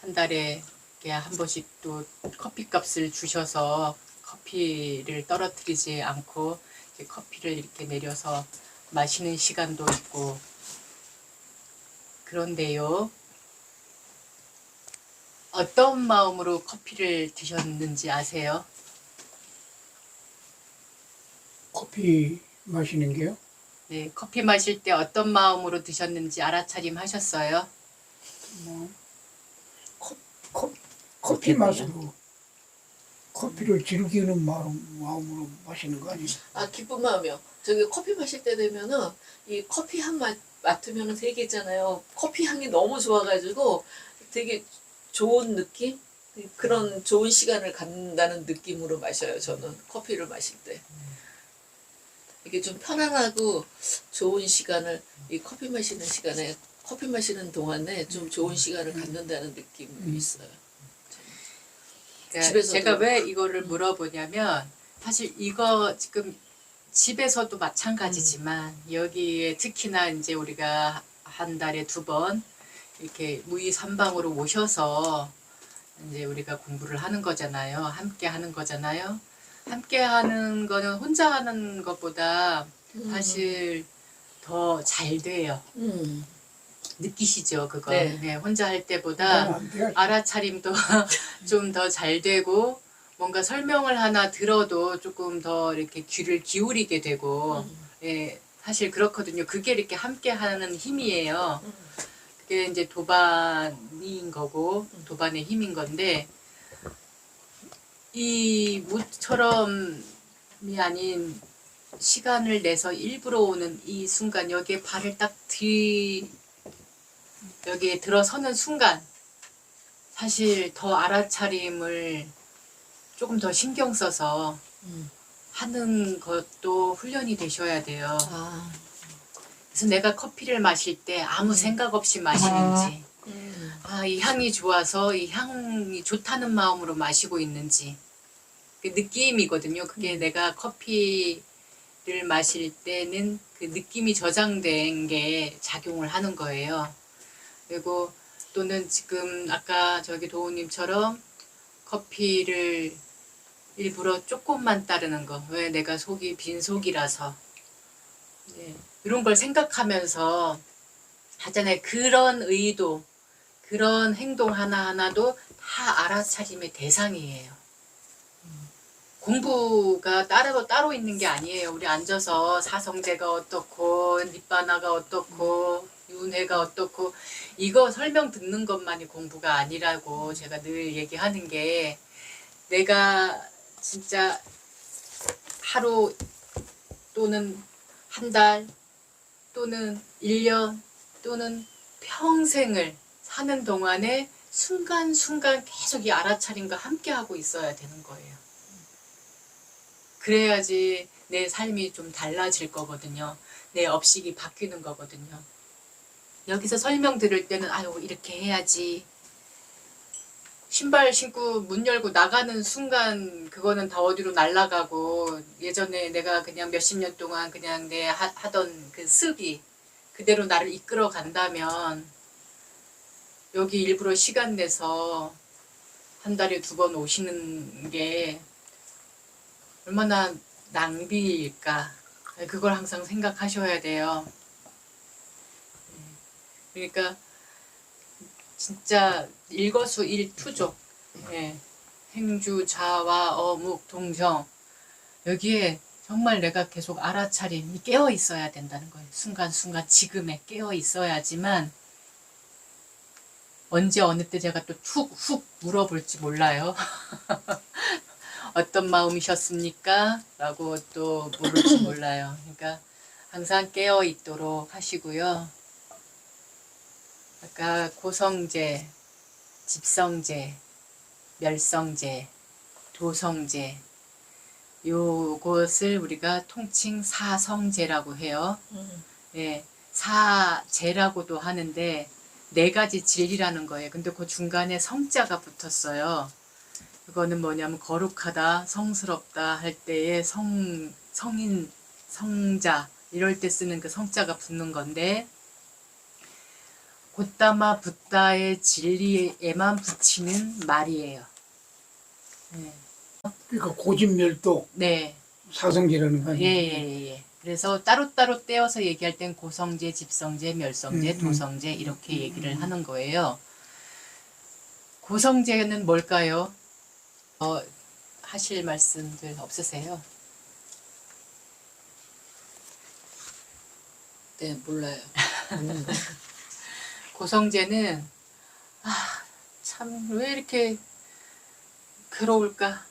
한 달에 이렇게 한 번씩 또 커피값을 주셔서 커피를 떨어뜨리지 않고 이렇게 커피를 이렇게 내려서 마시는 시간도 있고 그런데요. 어떤 마음으로 커피를 드셨는지 아세요? 커피 마시는 게요? 네, 커피 마실 때 어떤 마음으로 드셨는지 알아차림 하셨어요? 뭐, 커피 맛으로 커피를 즐기는 마음으로 마시는 거 아니에요? 아, 기쁜 마음이요. 저기 커피 마실 때 되면은 이 커피 향 맡으면은 되게 있잖아요. 커피 향이 너무 좋아가지고 되게 좋은 느낌? 그런 좋은 시간을 갖는다는 느낌으로 마셔요. 저는 커피를 마실 때. 이게 좀 편안하고 좋은 시간을 이 커피 마시는 시간에 커피 마시는 동안에 좀 좋은 시간을 갖는다는 느낌이 있어요. 그러니까 집에서도- 제가 왜 이거를 물어보냐면 사실 이거 지금 집에서도 마찬가지지만 여기에 특히나 이제 우리가 한 달에 2번 이렇게 무의삼방으로 오셔서 이제 우리가 공부를 하는 거잖아요. 함께 하는 거잖아요. 함께 하는 거는 혼자 하는 것보다 사실 더 잘 돼요. 느끼시죠, 그거? 네. 네, 혼자 할 때보다 혼자는 안 돼요. 알아차림도 좀 더 잘 되고 뭔가 설명을 하나 들어도 조금 더 이렇게 귀를 기울이게 되고 예, 사실 그렇거든요. 그게 이렇게 함께 하는 힘이에요. 그게 이제 도반인 거고 도반의 힘인 건데 이 모처럼이 아닌 시간을 내서 일부러 오는 이 순간 여기에 발을 딱 여기에 들어서는 순간 사실 더 알아차림을 조금 더 신경 써서 하는 것도 훈련이 되셔야 돼요. 아, 그래서 내가 커피를 마실 때 아무 생각 없이 마시는지 아, 이 향이 좋아서 이 향이 좋다는 마음으로 마시고 있는지 그 느낌이거든요. 그게 내가 커피를 마실 때는 그 느낌이 저장된 게 작용을 하는 거예요. 그리고 또는 지금 아까 저기 도우님처럼 커피를 일부러 조금만 따르는 거. 왜 내가 속이 빈속이라서. 네. 이런 걸 생각하면서 하잖아요. 그런 의도, 그런 행동 하나하나도 다 알아차림의 대상이에요. 공부가 따로 있는 게 아니에요. 우리 앉아서 사성제가 어떻고, 니바나가 어떻고, 윤회가 어떻고, 이거 설명 듣는 것만이 공부가 아니라고 제가 늘 얘기하는 게, 내가 진짜 하루 또는 한 달 또는 1년 또는 평생을 사는 동안에 순간순간 계속 이 알아차림과 함께 하고 있어야 되는 거예요. 그래야지 내 삶이 좀 달라질 거거든요. 내 업식이 바뀌는 거거든요. 여기서 설명 들을 때는 아유 이렇게 해야지. 신발 신고 문 열고 나가는 순간 그거는 다 어디로 날아가고 예전에 내가 그냥 몇십 년 동안 그냥 내 하던 그 습이 그대로 나를 이끌어 간다면 여기 일부러 시간 내서 한 달에 2번 오시는 게 얼마나 낭비일까. 그걸 항상 생각하셔야 돼요. 그러니까 진짜 일거수일투족. 예. 행주, 자와, 어묵, 동정. 여기에 정말 내가 계속 알아차림이 깨어 있어야 된다는 거예요. 순간순간 지금에 깨어 있어야지만 언제 어느 때 제가 또 훅 물어볼지 몰라요. 어떤 마음이셨습니까? 라고 또 물을지 몰라요. 그러니까 항상 깨어 있도록 하시고요. 아까 고성제, 집성제, 멸성제, 도성제 요것을 우리가 통칭 사성제라고 해요. 예, 사제라고도 하는데 4가지 진리라는 거예요. 근데 그 중간에 성자가 붙었어요. 그거는 뭐냐면 거룩하다, 성스럽다 할 때의 성인, 성자 이럴 때 쓰는 그 성자가 붙는 건데 곧다마 붓다의 진리에만 붙이는 말이에요. 네. 그러니까 고진멸도 네. 사성제라는 거 예, 아니에요? 예, 예. 그래서 따로따로 떼어서 얘기할 땐 고성제, 집성제, 멸성제, 도성제 이렇게 얘기를 하는 거예요. 고성제는 뭘까요? 하실 말씀들 없으세요? 네, 몰라요. 고성제는 참 왜 이렇게 괴로울까?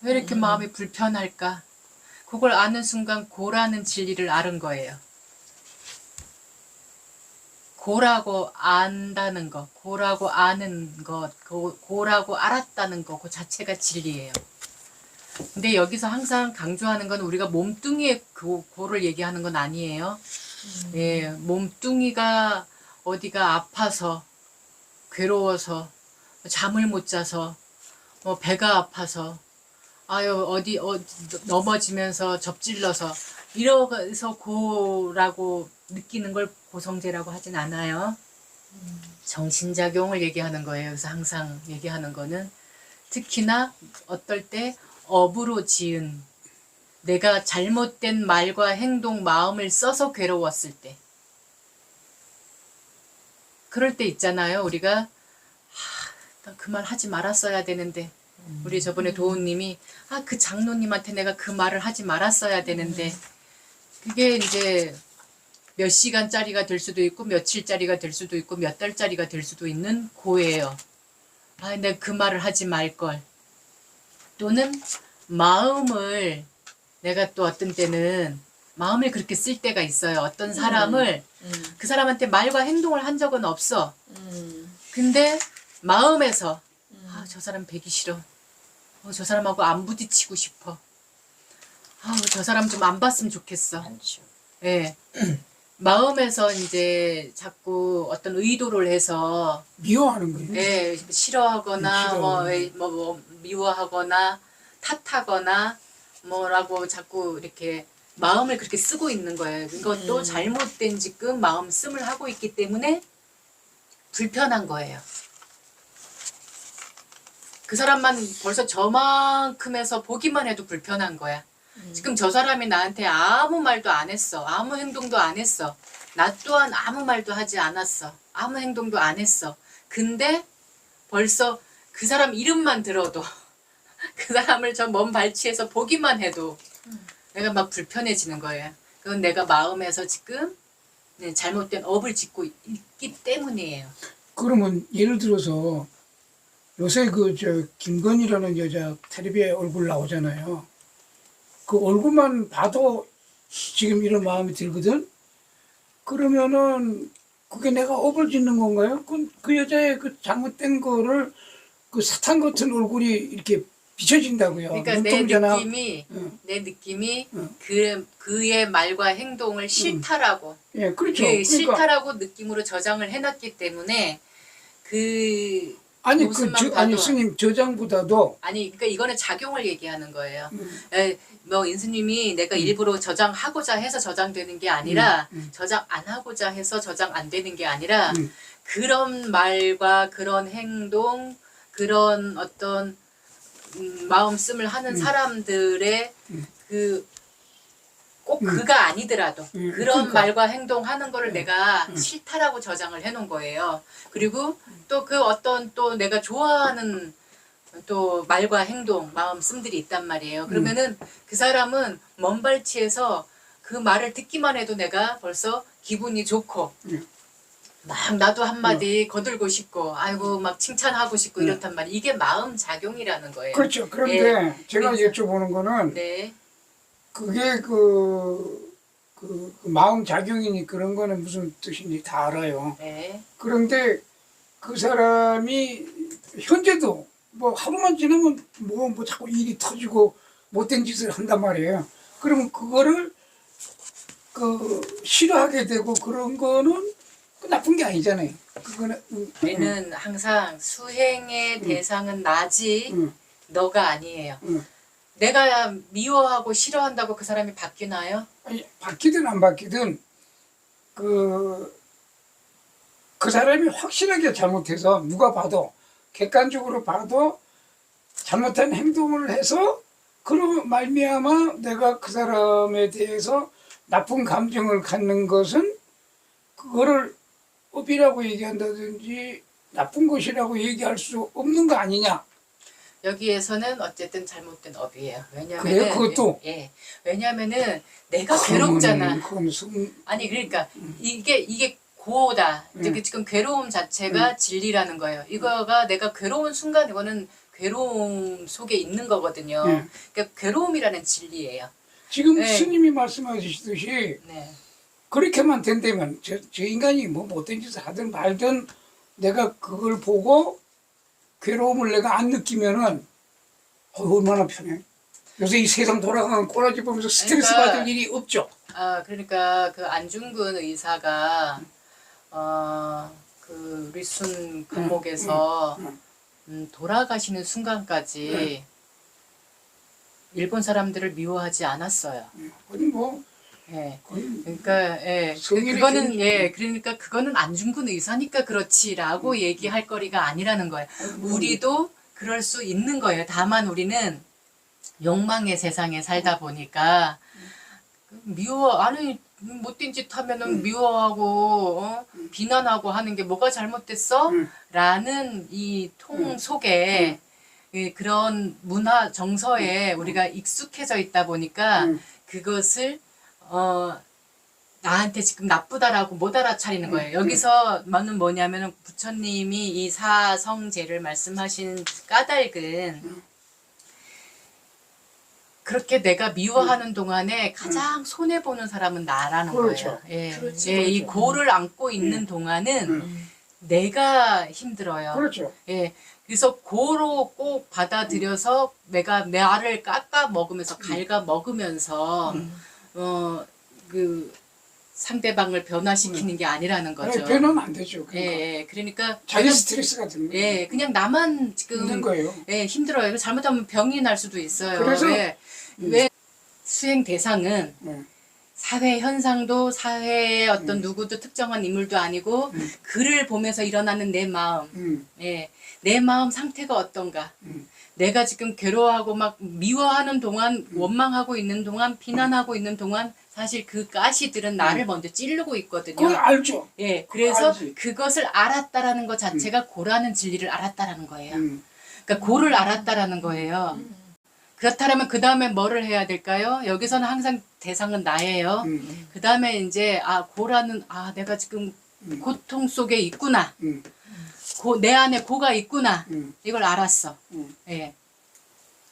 왜 이렇게 마음이 불편할까? 그걸 아는 순간 고라는 진리를 아는 거예요. 고라고 안다는 것, 고라고 아는 것, 고라고 알았다는 것, 그 자체가 진리예요. 근데 여기서 항상 강조하는 건 우리가 몸뚱이의 고를 얘기하는 건 아니에요. 예, 몸뚱이가 어디가 아파서, 괴로워서, 잠을 못 자서, 배가 아파서, 어디 넘어지면서 접질러서, 이러서 고라고 느끼는 걸 고성제라고 하진 않아요. 정신작용을 얘기하는 거예요. 그래서 항상 얘기하는 거는 특히나 어떨 때 업으로 지은 내가 잘못된 말과 행동, 마음을 써서 괴로웠을 때 그럴 때 있잖아요. 우리가 그 말 하지 말았어야 되는데 우리 저번에 도훈님이 그 장로님한테 내가 그 말을 하지 말았어야 되는데 그게 이제 몇 시간짜리가 될 수도 있고 며칠짜리가 될 수도 있고 몇 달짜리가 될 수도 있는 고예요. 내가 그 말을 하지 말걸. 또는 마음을 내가 또 어떤 때는 마음을 그렇게 쓸 때가 있어요. 어떤 사람을 그 사람한테 말과 행동을 한 적은 없어. 근데 마음에서 저 사람 뵈기 싫어. 저 사람하고 안 부딪히고 싶어. 저 사람 좀 안 봤으면 좋겠어. 예. 마음에서 이제 자꾸 어떤 의도를 해서 미워하는 거예요. 예, 싫어하거나 뭐 미워하거나 탓하거나 뭐라고 자꾸 이렇게 마음을 그렇게 쓰고 있는 거예요. 이것도 잘못된 지금 마음 씀을 하고 있기 때문에 불편한 거예요. 그 사람만 벌써 저만큼에서 보기만 해도 불편한 거야. 지금 저 사람이 나한테 아무 말도 안 했어. 아무 행동도 안 했어. 나 또한 아무 말도 하지 않았어. 아무 행동도 안 했어. 근데 벌써 그 사람 이름만 들어도 그 사람을 저 먼 발치에서 보기만 해도 내가 막 불편해지는 거예요. 그건 내가 마음에서 지금 잘못된 업을 짓고 있기 때문이에요. 그러면 예를 들어서 요새 김건희라는 여자 텔레비에 얼굴 나오잖아요. 그 얼굴만 봐도 지금 이런 마음이 들거든? 그러면은 그게 내가 업을 짓는 건가요? 그 여자의 그 잘못된 거를 그 사탄 같은 얼굴이 이렇게 비춰진다고요. 그러니까 눈동자나. 내 느낌이 응. 그의 말과 행동을 싫다라고. 예, 그렇죠. 그 그러니까 싫다라고 느낌으로 저장을 해놨기 때문에 아니 모습만 아니 봐도 스님 저장보다도 그러니까 이거는 작용을 얘기하는 거예요. 뭐 인수님이 내가 일부러 저장하고자 해서 저장되는 게 아니라 저장 안 하고자 해서 저장 안 되는 게 아니라 그런 말과 그런 행동 그런 어떤 마음씀을 하는 사람들의 꼭 그가 아니더라도 그런 그러니까. 말과 행동하는 거를 내가 싫다라고 저장을 해놓은 거예요. 그리고 또 그 어떤 또 내가 좋아하는 또 말과 행동, 마음씀들이 있단 말이에요. 그러면은 그 사람은 먼 발치에서 그 말을 듣기만 해도 내가 벌써 기분이 좋고 막 나도 한마디 거들고 싶고 아이고 막 칭찬하고 싶고 이렇단 말이에요. 이게 마음 작용이라는 거예요. 그렇죠. 그런데 제가 그래서- 여쭤보는 거는 네. 그게 그 마음 작용이니 그런 거는 무슨 뜻인지 다 알아요. 네. 그런데 그 사람이 현재도 뭐 하루만 지나면 뭐 자꾸 일이 터지고 못된 짓을 한단 말이에요. 그러면 그거를 싫어하게 되고 그런 거는 그 나쁜 게 아니잖아요. 그거는 우리는 항상 수행의 대상은 나지 너가 아니에요. 내가 미워하고 싫어한다고 그 사람이 바뀌나요? 아니, 바뀌든 안 바뀌든 그 사람이 확실하게 잘못해서 누가 봐도 객관적으로 봐도 잘못한 행동을 해서 그로 말미암아 내가 그 사람에 대해서 나쁜 감정을 갖는 것은 그거를 업이라고 얘기한다든지 나쁜 것이라고 얘기할 수 없는 거 아니냐. 여기에서는 어쨌든 잘못된 업이에요. 왜냐면은 그래요? 그것도? 예. 왜냐면은 내가 괴롭잖아. 그건 아니 그러니까 이게 고다. 지금 괴로움 자체가 진리라는 거예요. 이거가 내가 괴로운 순간 이거는 괴로움 속에 있는 거거든요. 그러니까 괴로움이라는 진리예요. 지금 네. 스님이 말씀하시듯이 네. 그렇게만 된다면 저 인간이 뭐 못된 짓을 하든 말든 내가 그걸 보고 괴로움을 내가 안 느끼면은 얼마나 편해. 요새 이 세상 돌아가는 꼬라지 보면서 스트레스 그러니까 받을 일이 없죠. 아 그러니까 그 안중근 의사가 그 리순 금목에서 돌아가시는 순간까지 일본 사람들을 미워하지 않았어요. 거의 뭐 예. 거의 그러니까 예. 성인의 그거는 경지. 예. 그러니까 그거는 안중근 의사니까 그렇지라고 얘기할 거리가 아니라는 거예요. 우리도 그럴 수 있는 거예요. 다만 우리는 욕망의 세상에 살다 보니까 아니 못된 짓 하면은 미워하고 비난하고 하는 게 뭐가 잘못됐어? 라는 이 통 속에 예, 그런 문화 정서에 우리가 익숙해져 있다 보니까 그것을 나한테 지금 나쁘다라고 못 알아차리는 거예요. 여기서 는 뭐냐면은 부처님이 이 사성제를 말씀하신 까닭은 그렇게 내가 미워하는 동안에 가장 손해 보는 사람은 나라는 그렇죠. 거예요. 예. 그렇죠. 예, 이 고를 안고 있는 동안은 내가 힘들어요. 그렇죠. 예. 그래서 고로 꼭 받아들여서 내가 나를 깎아 먹으면서 갉아 먹으면서 그 상대방을 변화시키는 게 아니라는 거죠. 아니, 변화는 안 되죠. 예, 그러니까 예. 그러니까 자기 그냥, 스트레스가 드는 거예요. 예, 그냥 나만 지금 있는 거예요. 예, 힘들어요. 그래서 잘못하면 병이 날 수도 있어요. 그래서 왜 수행 대상은 네. 사회 현상도 사회의 어떤 누구도 특정한 인물도 아니고 그를 보면서 일어나는 내 마음, 예, 내 마음 상태가 어떤가. 내가 지금 괴로워하고 막 미워하는 동안, 원망하고 있는 동안, 비난하고 있는 동안 사실 그 가시들은 나를 먼저 찌르고 있거든요. 그걸 알죠. 예, 그래서 알지. 그것을 알았다라는 것 자체가 고라는 진리를 알았다라는 거예요. 그러니까 고를 알았다라는 거예요. 그렇다면 그 다음에 뭐를 해야 될까요? 여기서는 항상 대상은 나예요. 그 다음에 이제 고라는 내가 지금 고통 속에 있구나. 내 안에 고가 있구나. 이걸 알았어. 예.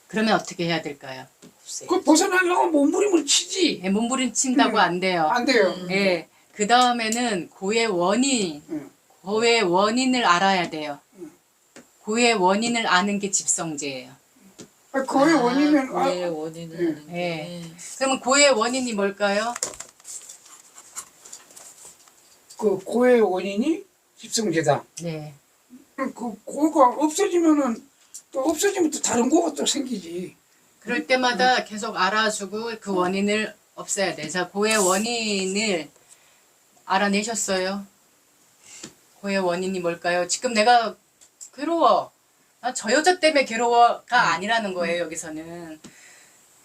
그러면 어떻게 해야 될까요? 그 벗어나려고 몸부림을 치지. 예, 몸부림친다고 안 돼요. 안 돼요. 예. 그 다음에는 고의 원인을 알아야 돼요. 고의 원인을 아는 게 집성제예요. 그거의 원인은 고의 원인을 아는 예. 게. 그러면 고의 원인이 뭘까요? 그 고의 원인이 집성제다. 네. 그 고가 없어지면은 또 없어지면 또 다른 고가 또 생기지. 그럴 때마다 계속 알아주고 그 원인을 없애야 돼. 자, 고의 원인을 알아내셨어요? 고의 원인이 뭘까요? 지금 내가 괴로워. 저 여자 때문에 괴로워가 아니라는 거예요, 여기서는.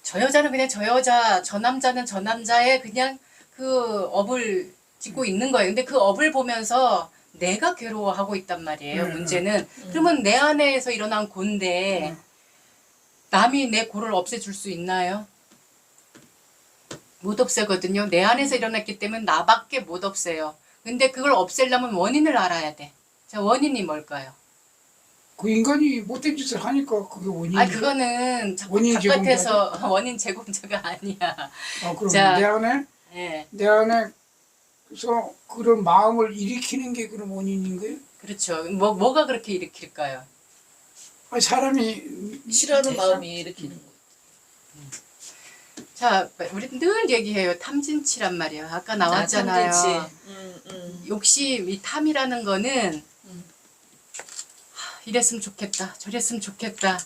저 여자는 그냥 저 여자, 저 남자는 저 남자의 그냥 그 업을 짓고 있는 거예요. 근데 그 업을 보면서 내가 괴로워하고 있단 말이에요, 문제는. 그러면 내 안에서 일어난 고인데 남이 내 고를 없애줄 수 있나요? 못 없애거든요. 내 안에서 일어났기 때문에 나밖에 못 없애요. 근데 그걸 없애려면 원인을 알아야 돼. 자, 원인이 뭘까요? 그 인간이 못된 짓을 하니까 그게 원인이. 그거는 원인 바깥에서 원인 제공자가 아니야. 그럼 자, 내 안에 예, 내 안에서 그런 마음을 일으키는 게 그런 원인인 거예요? 그렇죠. 뭐가 그렇게 일으킬까요? 아니, 사람이 싫어하는 마음이 일으키는 거예요. 자, 우리 늘 얘기해요. 탐진치란 말이에요. 아까 나왔잖아요. 탐진치. 욕심, 이 탐이라는 거는 이랬으면 좋겠다, 저랬으면 좋겠다,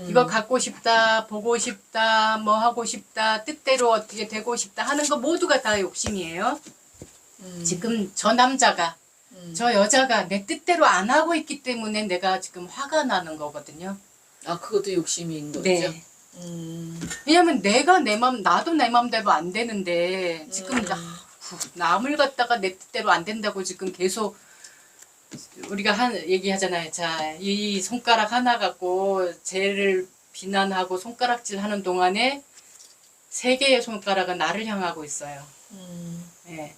이거 갖고 싶다, 보고 싶다, 뭐 하고 싶다, 뜻대로 어떻게 되고 싶다 하는 거 모두가 다 욕심이에요. 지금 저 남자가 저 여자가 내 뜻대로 안 하고 있기 때문에 내가 지금 화가 나는 거거든요. 아, 그것도 욕심인 거죠? 네. 음. 왜냐면 내가 내 맘, 나도 내 맘대로 안 되는데 지금 남을 갖다가 내 뜻대로 안 된다고 지금 계속 우리가 얘기하잖아요. 자, 이 손가락 하나 갖고 쟤를 비난하고 손가락질 하는 동안에 세 개의 손가락은 나를 향하고 있어요. 예.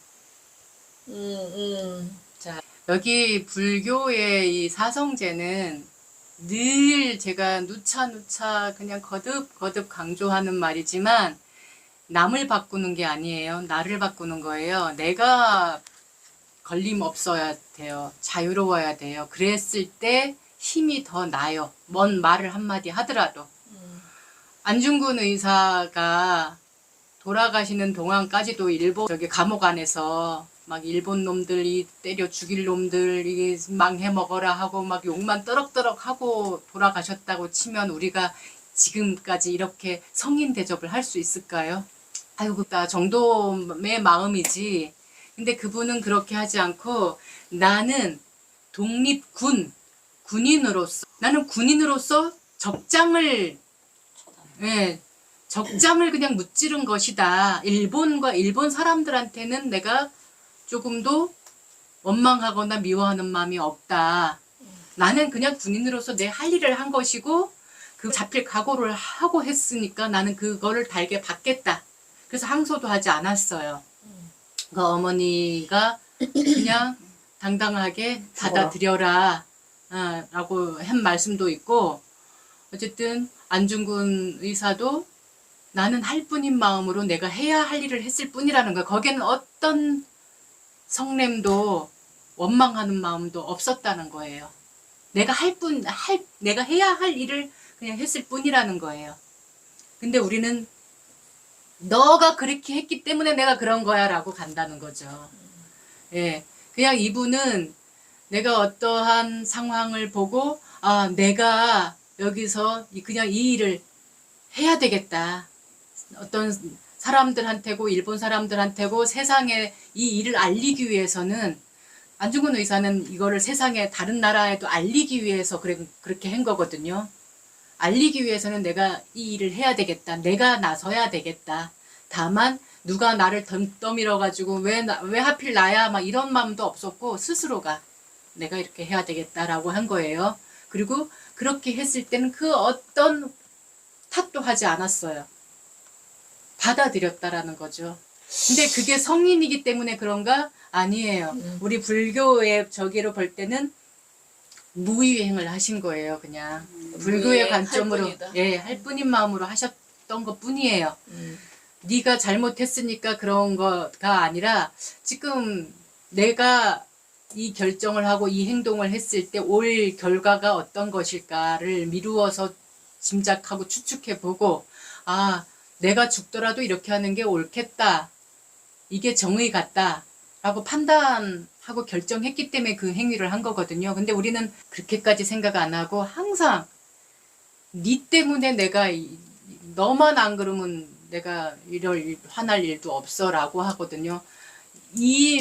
자, 여기 불교의 이 사성제는 늘 제가 누차 그냥 거듭 강조하는 말이지만 남을 바꾸는 게 아니에요. 나를 바꾸는 거예요. 내가 걸림 없어야 돼요. 자유로워야 돼요. 그랬을 때 힘이 더 나요. 뭔 말을 한마디 하더라도. 안중근 의사가 돌아가시는 동안까지도 일본 저기 감옥 안에서 막 일본 놈들이 때려 죽일 놈들 이게 망해 먹어라 하고 막 욕만 떠럭떠럭 하고 돌아가셨다고 치면 우리가 지금까지 이렇게 성인 대접을 할 수 있을까요? 아이고 나 정도의 마음이지. 근데 그분은 그렇게 하지 않고 나는 군인으로서 나는 군인으로서 적장을 그냥 무찌른 것이다. 일본 사람들한테는 내가 조금도 원망하거나 미워하는 마음이 없다. 나는 그냥 군인으로서 내 할 일을 한 것이고 그 잡힐 각오를 하고 했으니까 나는 그거를 달게 받겠다. 그래서 항소도 하지 않았어요. 그 어머니가 그냥 당당하게 받아들여라 라고 한 말씀도 있고 어쨌든 안중근 의사도 나는 할 뿐인 마음으로 내가 해야 할 일을 했을 뿐이라는 거야. 거기에는 어떤 성냄도 원망하는 마음도 없었다는 거예요. 내가 내가 해야 할 일을 그냥 했을 뿐이라는 거예요. 근데 우리는 너가 그렇게 했기 때문에 내가 그런 거야 라고 간다는 거죠. 예. 그냥 이분은 내가 어떠한 상황을 보고 내가 여기서 그냥 이 일을 해야 되겠다. 어떤 사람들한테고 일본 사람들한테고 세상에 이 일을 알리기 위해서는 안중근 의사는 이거를 세상에 다른 나라에도 알리기 위해서 그렇게 한 거거든요. 알리기 위해서는 내가 이 일을 해야 되겠다. 내가 나서야 되겠다. 다만 누가 나를 떠밀어 가지고 왜 하필 나야 막 이런 마음도 없었고 스스로가 내가 이렇게 해야 되겠다라고 한 거예요. 그리고 그렇게 했을 때는 그 어떤 탓도 하지 않았어요. 받아들였다라는 거죠. 근데 그게 성인이기 때문에 그런가? 아니에요. 우리 불교의 저기로 볼 때는 무위행을 하신 거예요. 그냥 불교의 관점으로 할 뿐인 마음으로 하셨던 것 뿐이에요. 네가 잘못했으니까 그런 거가 아니라 지금 내가 이 결정을 하고 이 행동을 했을 때 올 결과가 어떤 것일까를 미루어서 짐작하고 추측해보고 내가 죽더라도 이렇게 하는 게 옳겠다. 이게 정의 같다. 라고 판단하고 결정했기 때문에 그 행위를 한 거거든요. 근데 우리는 그렇게까지 생각 안 하고 항상 네 때문에 내가 너만 안 그러면 내가 화날 일도 없어 라고 하거든요.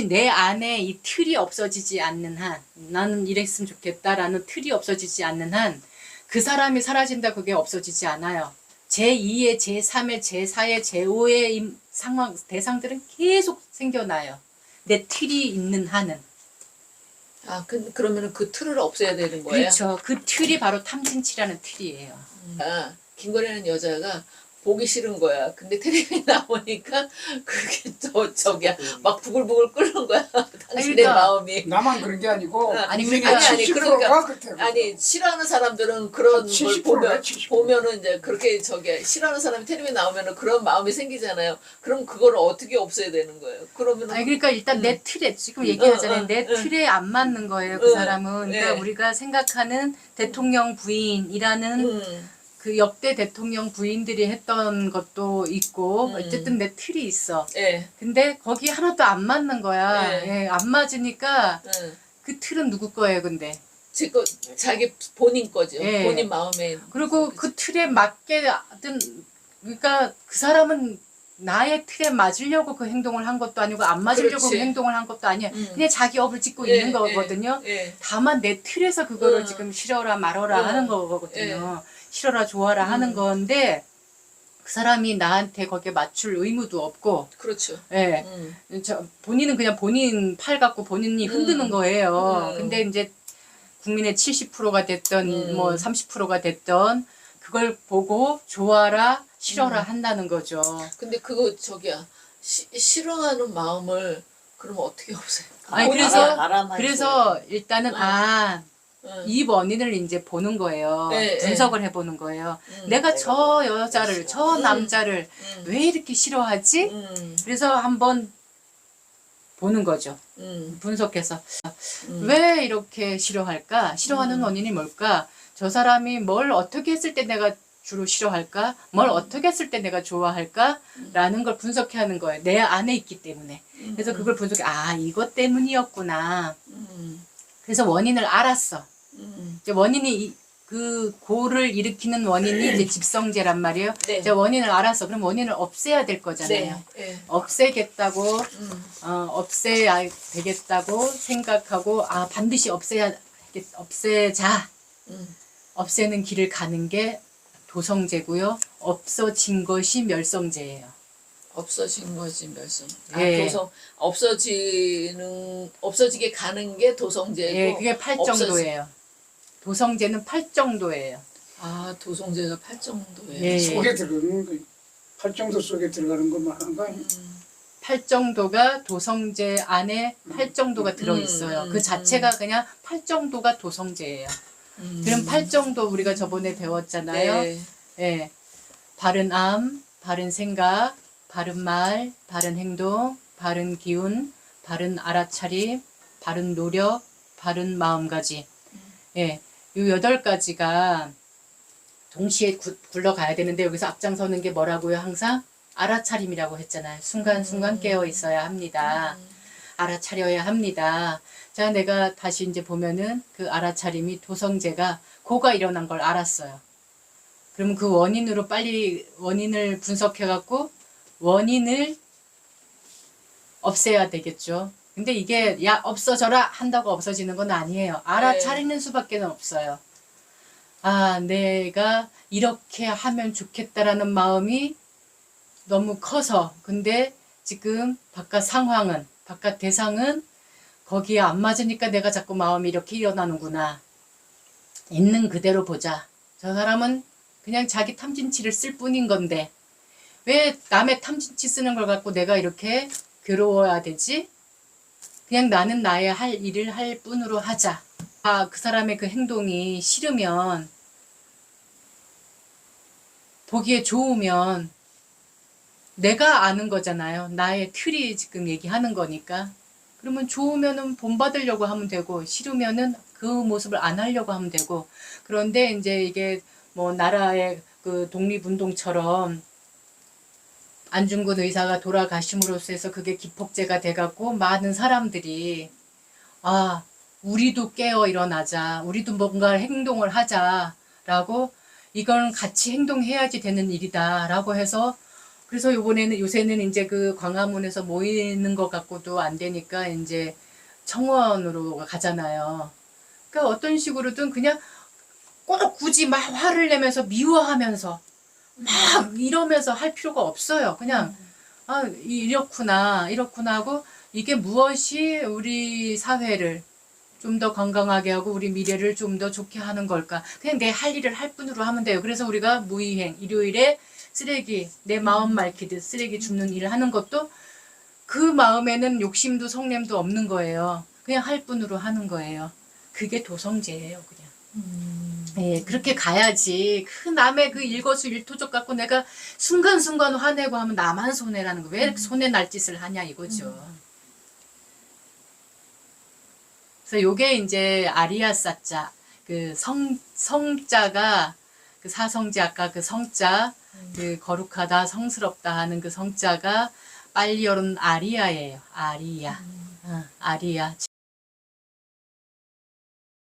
내 안에 이 틀이 없어지지 않는 한 나는 이랬으면 좋겠다라는 틀이 없어지지 않는 한 그 사람이 사라진다 그게 없어지지 않아요. 제2의 제3의 제4의 제5의 상황 대상들은 계속 생겨나요. 내 틀이 있는 한은. 그러면 그 틀을 없애야 되는 거예요? 그렇죠. 그 틀이 바로 탐진치라는 틀이에요. 김건희라는 여자가 보기 싫은 거야. 근데 텔레비에 나오니까 그게 저기야 막 부글부글 끓는 거야. 당신의 그러니까. 마음이. 나만 그런 게 아니고 아니, 국민의 그러니까. 70%가 그렇다고. 아니 싫어하는 사람들은 그런 걸 70%. 보면은 이제 그렇게 싫어하는 사람이 텔레비에 나오면은 그런 마음이 생기잖아요. 그럼 그걸 어떻게 없애야 되는 거예요? 그러면은 그러니까 일단 내 틀에 지금 얘기하잖아요. 내 틀에 안 맞는 거예요. 그 사람은. 그러니까 우리가 생각하는 대통령 부인이라는 그 역대 대통령 부인들이 했던 것도 있고 어쨌든 내 틀이 있어. 근데 거기 하나도 안 맞는 거야. 안 맞으니까 그 틀은 누구 거예요, 근데? 지금 자기 본인 거죠. 본인 마음에. 그리고 그 틀에 맞게 하든 그러니까 그 사람은 나의 틀에 맞으려고 그 행동을 한 것도 아니고 안 맞으려고 그렇지. 그 행동을 한 것도 아니야. 음. 그냥 자기 업을 짓고 예, 있는 거거든요. 예. 다만 내 틀에서 그거를 지금 싫어라 말어라 하는 거거든요. 싫어라 좋아라 하는 건데 그 사람이 나한테 거기에 맞출 의무도 없고 그렇죠. 예. 본인은 그냥 본인 팔 갖고 본인이 흔드는 거예요. 근데 이제 국민의 70%가 됐던 뭐 30%가 됐던 그걸 보고 좋아라 싫어라 한다는 거죠. 근데 그거 저기야 싫어하는 마음을 그러면 어떻게 없애요? 아니 그래서 일단은 이 원인을 이제 보는 거예요. 네, 분석을 해보는 거예요. 내가 저 여자를 저 남자를 왜 이렇게 싫어하지? 그래서 한번 보는 거죠. 분석해서 왜 이렇게 싫어할까? 싫어하는 원인이 뭘까? 저 사람이 뭘 어떻게 했을 때 내가 주로 싫어할까? 뭘 어떻게 했을 때 내가 좋아할까? 라는 걸 분석하는 거예요. 내 안에 있기 때문에. 그래서 그걸 분석해. 이것 때문이었구나. 그래서 원인을 알았어. 이제 원인이 그 고를 일으키는 원인이 이제 집성제란 말이에요. 네. 이제 원인을 알았어. 그럼 원인을 없애야 될 거잖아요. 네. 없애겠다고 없애야 되겠다고 생각하고 반드시 없애자. 없애는 길을 가는 게 도성제고요. 없어진 것이 멸성제예요. 없어진 거지 멸성. 예. 없어지게 가는 게 도성제고. 예, 그게 8정도예요. 도성제는 8정도예요. 도성제가 8정도예요. 예. 속에 들어가는 거, 8정도 속에 들어가는 것만 한 거 아니에요? 8정도가 도성제 안에 8정도가 들어있어요. 그 자체가 그냥 8정도가 도성제예요. 그럼 8정도 우리가 저번에 배웠잖아요. 네. 예. 바른 암, 바른 생각, 바른 말, 바른 행동, 바른 기운, 바른 알아차림, 바른 노력, 바른 마음가짐. 예. 요 8가지가 동시에 굴러가야 되는데 여기서 앞장서는 게 뭐라고요? 항상 알아차림이라고 했잖아요. 순간순간 깨어 있어야 합니다. 알아차려야 합니다. 자, 내가 다시 이제 보면은 그 알아차림이 도성제가 고가 일어난 걸 알았어요. 그러면 그 원인으로 빨리 원인을 분석해갖고 원인을 없애야 되겠죠. 근데 이게 없어져라 한다고 없어지는 건 아니에요. 알아차리는 수밖에 없어요. 내가 이렇게 하면 좋겠다라는 마음이 너무 커서 근데 지금 바깥 대상은 거기에 안 맞으니까 내가 자꾸 마음이 이렇게 일어나는구나. 있는 그대로 보자. 저 사람은 그냥 자기 탐진치를 쓸 뿐인 건데 왜 남의 탐진치 쓰는 걸 갖고 내가 이렇게 괴로워야 되지? 그냥 나는 나의 할 일을 할 뿐으로 하자. 그 사람의 그 행동이 싫으면 보기에 좋으면 내가 아는 거잖아요. 나의 틀이 지금 얘기하는 거니까. 그러면 좋으면은 본받으려고 하면 되고 싫으면은 그 모습을 안 하려고 하면 되고 그런데 이제 이게 뭐 나라의 그 독립운동처럼 안중근 의사가 돌아가심으로써 해서 그게 기폭제가 돼갖고 많은 사람들이 우리도 깨어 일어나자 우리도 뭔가 행동을 하자라고 이건 같이 행동해야지 되는 일이다 라고 해서 그래서 요새는 이제 그 광화문에서 모이는 것 갖고도 안 되니까 이제 청원으로 가잖아요. 그러니까 어떤 식으로든 그냥 꼭 굳이 막 화를 내면서 미워하면서 막 이러면서 할 필요가 없어요. 그냥 이렇구나 하고 이게 무엇이 우리 사회를 좀 더 건강하게 하고 우리 미래를 좀 더 좋게 하는 걸까? 그냥 내 할 일을 할 뿐으로 하면 돼요. 그래서 우리가 무의행 일요일에 쓰레기 내 마음 맑히듯 쓰레기 줍는 일을 하는 것도 그 마음에는 욕심도 성냄도 없는 거예요. 그냥 할 뿐으로 하는 거예요. 그게 도성제예요, 그냥. 예, 그렇게 가야지. 그 남의 그 일거수일투족 갖고 내가 순간순간 화내고 하면 나만 손해라는 거. 왜 이렇게 손해 날 짓을 하냐 이거죠. 그래서 요게 이제 아리아사자, 그 성자가 그 사성제 아까 그 성자, 그 거룩하다, 성스럽다 하는 그 성자가 빨리 열은 아리아예요. 아리아. 아리아.